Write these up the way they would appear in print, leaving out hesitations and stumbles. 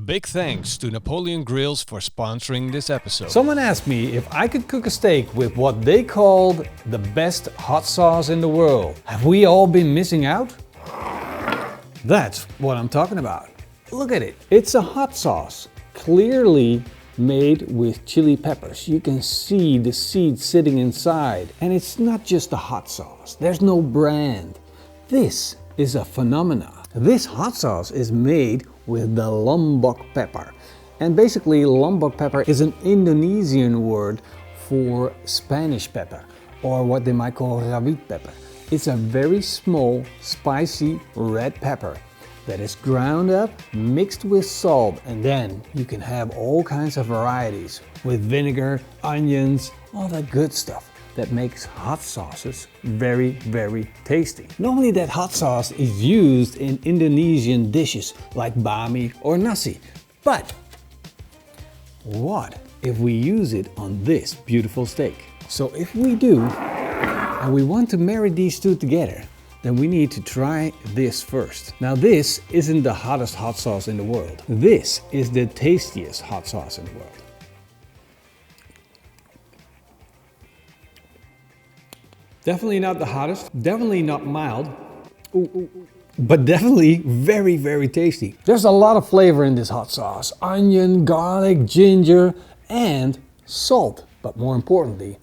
big thanks to Napoleon Grills for sponsoring this episode. Someone asked me if I could cook a steak with what they called the best hot sauce in the world. Have we all been missing out? That's what I'm talking about. Look at it. It's a hot sauce, clearly made with chili peppers. You can see the seeds sitting inside. And it's not just a hot sauce. There's no brand. This is a phenomenon. This hot sauce is made with the Lombok pepper. And basically Lombok pepper is an Indonesian word for Spanish pepper, or what they might call rawit pepper. It's a very small, spicy red pepper that is ground up, mixed with salt, and then you can have all kinds of varieties with vinegar, onions, all that good stuff that makes hot sauces very, very tasty. Normally that hot sauce is used in Indonesian dishes like bami or nasi. But what if we use it on this beautiful steak? So if we do, and we want to marry these two together, then we need to try this first. Now this isn't the hottest hot sauce in the world. This is the tastiest hot sauce in the world. Definitely not the hottest, definitely not mild, but definitely very, very tasty. There's a lot of flavor in this hot sauce. Onion, garlic, ginger, and salt. But more importantly,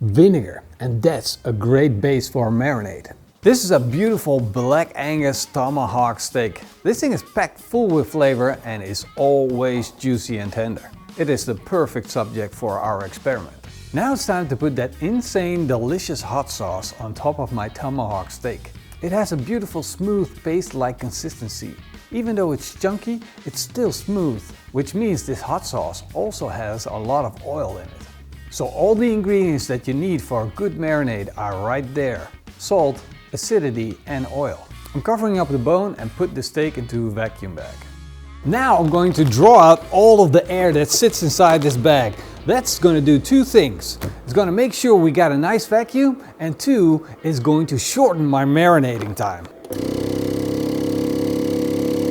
vinegar. And that's a great base for a marinade. This is a beautiful Black Angus tomahawk steak. This thing is packed full with flavor and is always juicy and tender. It is the perfect subject for our experiment. Now it's time to put that insane, delicious hot sauce on top of my tomahawk steak. It has a beautiful smooth paste-like consistency. Even though it's chunky, it's still smooth, which means this hot sauce also has a lot of oil in it. So all the ingredients that you need for a good marinade are right there. Salt, acidity and oil. I'm covering up the bone and put the steak into a vacuum bag. Now I'm going to draw out all of the air that sits inside this bag. That's going to do two things. It's going to make sure we got a nice vacuum, and two, it's going to shorten my marinating time.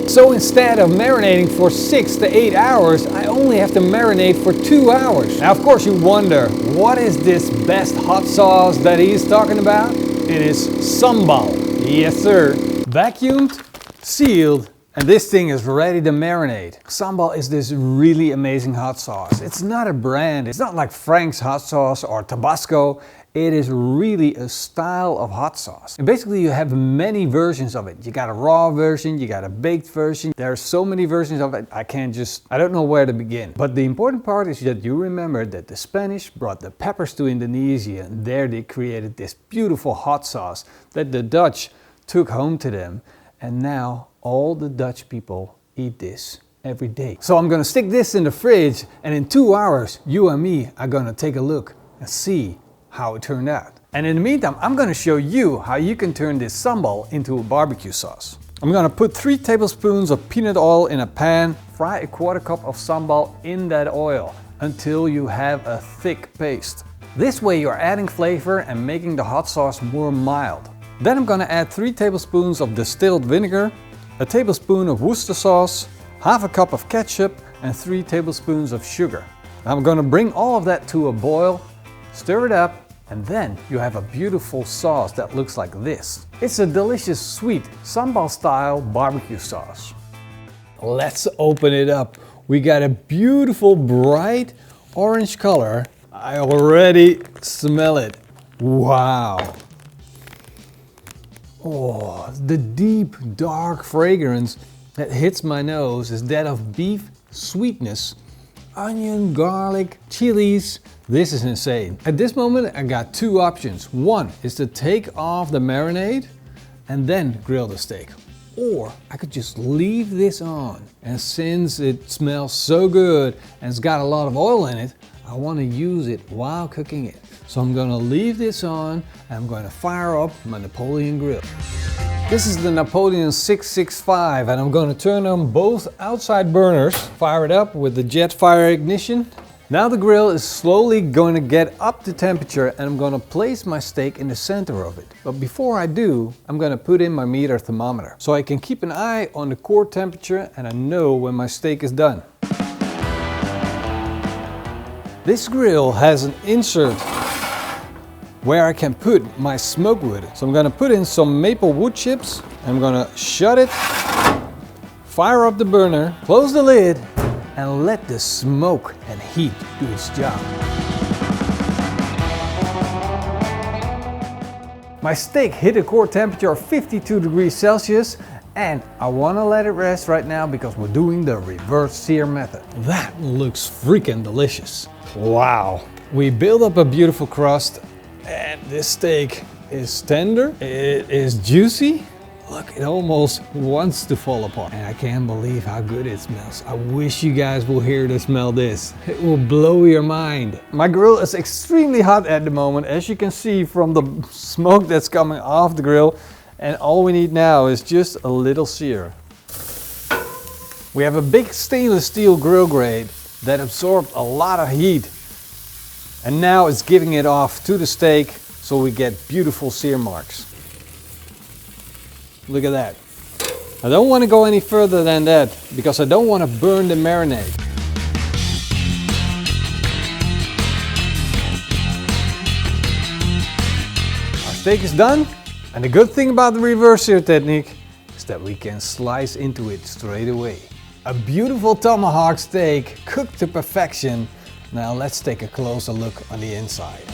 So instead of marinating for 6 to 8 hours, I only have to marinate for 2 hours. Now of course you wonder, what is this best hot sauce that he's talking about? It is sambal. Yes sir. Vacuumed, sealed, and this thing is ready to marinate. Sambal is this really amazing hot sauce. It's not a brand. It's not like Frank's hot sauce or Tabasco. It is really a style of hot sauce. And basically you have many versions of it. You got a raw version, you got a baked version. There are so many versions of it, I don't know where to begin. But the important part is that you remember that the Spanish brought the peppers to Indonesia, and there they created this beautiful hot sauce that the Dutch took home to them. And now all the Dutch people eat this every day. So I'm gonna stick this in the fridge, and in 2 hours, you and me are gonna take a look and see how it turned out. And in the meantime, I'm gonna show you how you can turn this sambal into a barbecue sauce. I'm gonna put 3 tablespoons of peanut oil in a pan, fry a 1/4 cup of sambal in that oil until you have a thick paste. This way you're adding flavor and making the hot sauce more mild. Then I'm gonna add 3 tablespoons of distilled vinegar, a tablespoon of Worcester sauce, 1/2 cup of ketchup, and 3 tablespoons of sugar. Now I'm gonna bring all of that to a boil, stir it up, and then you have a beautiful sauce that looks like this. It's a delicious sweet sambal style barbecue sauce. Let's open it up. We got a beautiful bright orange color. I already smell it. Wow. Oh, the deep, dark fragrance that hits my nose is that of beef sweetness, onion, garlic, chilies. This is insane. At this moment, I got 2 options. One is to take off the marinade and then grill the steak. Or I could just leave this on. And since it smells so good and it's got a lot of oil in it, I want to use it while cooking it. So I'm going to leave this on and I'm going to fire up my Napoleon grill. This is the Napoleon 665 and I'm going to turn on both outside burners, fire it up with the jet fire ignition, Now the grill is slowly going to get up to temperature and I'm going to place my steak in the center of it. But before I do, I'm going to put in my meter thermometer so I can keep an eye on the core temperature and I know when my steak is done. This grill has an insert where I can put my smoke wood. So I'm going to put in some maple wood chips. I'm going to shut it, fire up the burner, close the lid, and let the smoke and heat do its job. My steak hit a core temperature of 52 degrees Celsius and I want to let it rest right now because we're doing the reverse sear method. That looks freaking delicious. Wow. We build up a beautiful crust and this steak is tender, it is juicy. Look, it almost wants to fall apart. And I can't believe how good it smells. I wish you guys will hear to smell this. It will blow your mind. My grill is extremely hot at the moment, as you can see from the smoke that's coming off the grill. And all we need now is just a little sear. We have a big stainless steel grill grate that absorbed a lot of heat. And now it's giving it off to the steak so we get beautiful sear marks. Look at that. I don't want to go any further than that because I don't want to burn the marinade. Our steak is done, and the good thing about the reverse sear technique is that we can slice into it straight away. A beautiful tomahawk steak cooked to perfection. Now let's take a closer look on the inside.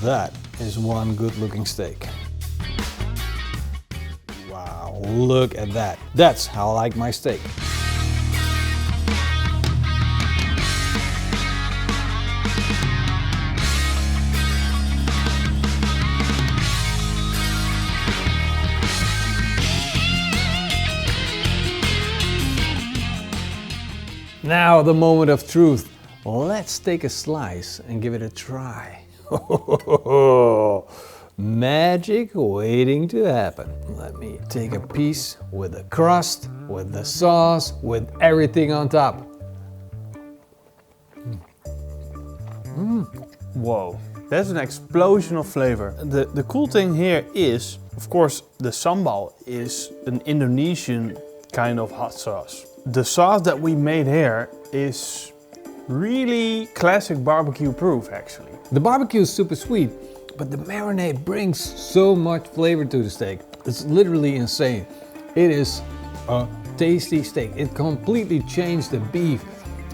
That is one good looking steak. Wow, look at that. That's how I like my steak. Now the moment of truth. Let's take a slice and give it a try. Magic waiting to happen. Let me take a piece with the crust, with the sauce, with everything on top. Whoa, that's an explosion of flavor. The cool thing here is, of course, the sambal is an Indonesian kind of hot sauce. The sauce that we made here is really classic barbecue proof actually. The barbecue is super sweet, but the marinade brings so much flavor to the steak. It's literally insane. It is a tasty steak. It completely changed the beef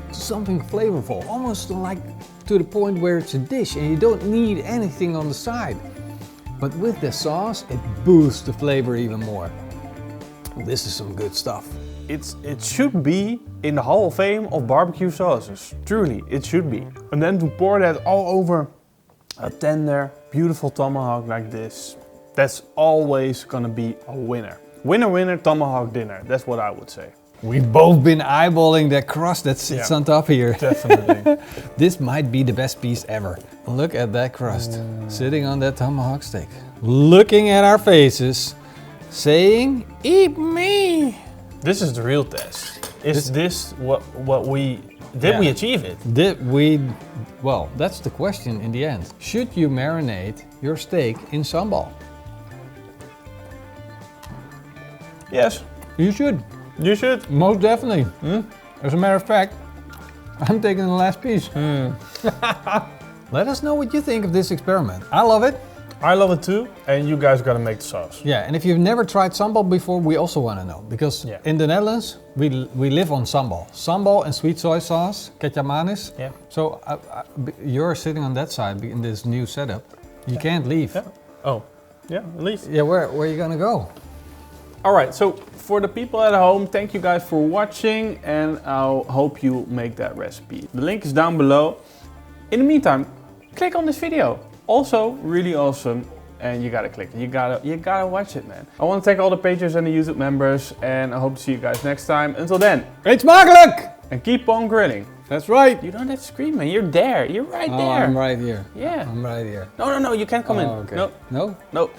to something flavorful, almost like to the point where it's a dish and you don't need anything on the side. But with the sauce, it boosts the flavor even more. This is some good stuff. It should be in the Hall of Fame of barbecue sauces. Truly, it should be. And then to pour that all over a tender, beautiful tomahawk like this, that's always gonna be a winner. Winner, winner, tomahawk dinner. That's what I would say. We've both been eyeballing that crust that sits on top here. Definitely. This might be the best piece ever. Look at that crust sitting on that tomahawk steak. Looking at our faces, saying, "Eat me!" This is the real test. Is this what we... Did we achieve it? Did we... Well, that's the question in the end. Should you marinate your steak in sambal? Yes. You should. You should. Most definitely. As a matter of fact, I'm taking the last piece. Let us know what you think of this experiment. I love it. I love it too, and you guys gotta make the sauce. Yeah, and if you've never tried sambal before, we also want to know. Because in the Netherlands, we live on sambal. Sambal and sweet soy sauce, kecap manis. Yeah. So you're sitting on that side in this new setup. You can't leave. Yeah. Oh, yeah, at least. Yeah, where are you gonna go? All right, so for the people at home, thank you guys for watching, and I hope you make that recipe. The link is down below. In the meantime, click on this video. Also, really awesome, and you gotta click it. You gotta watch it, man. I want to thank all the patrons and the YouTube members, and I hope to see you guys next time. Until then, Eetsmakelijk! and keep on grilling. That's right. You don't have to scream, man. You're there. You're right there. I'm right here. Yeah. I'm right here. No, you can't come in. Okay. No. No? No.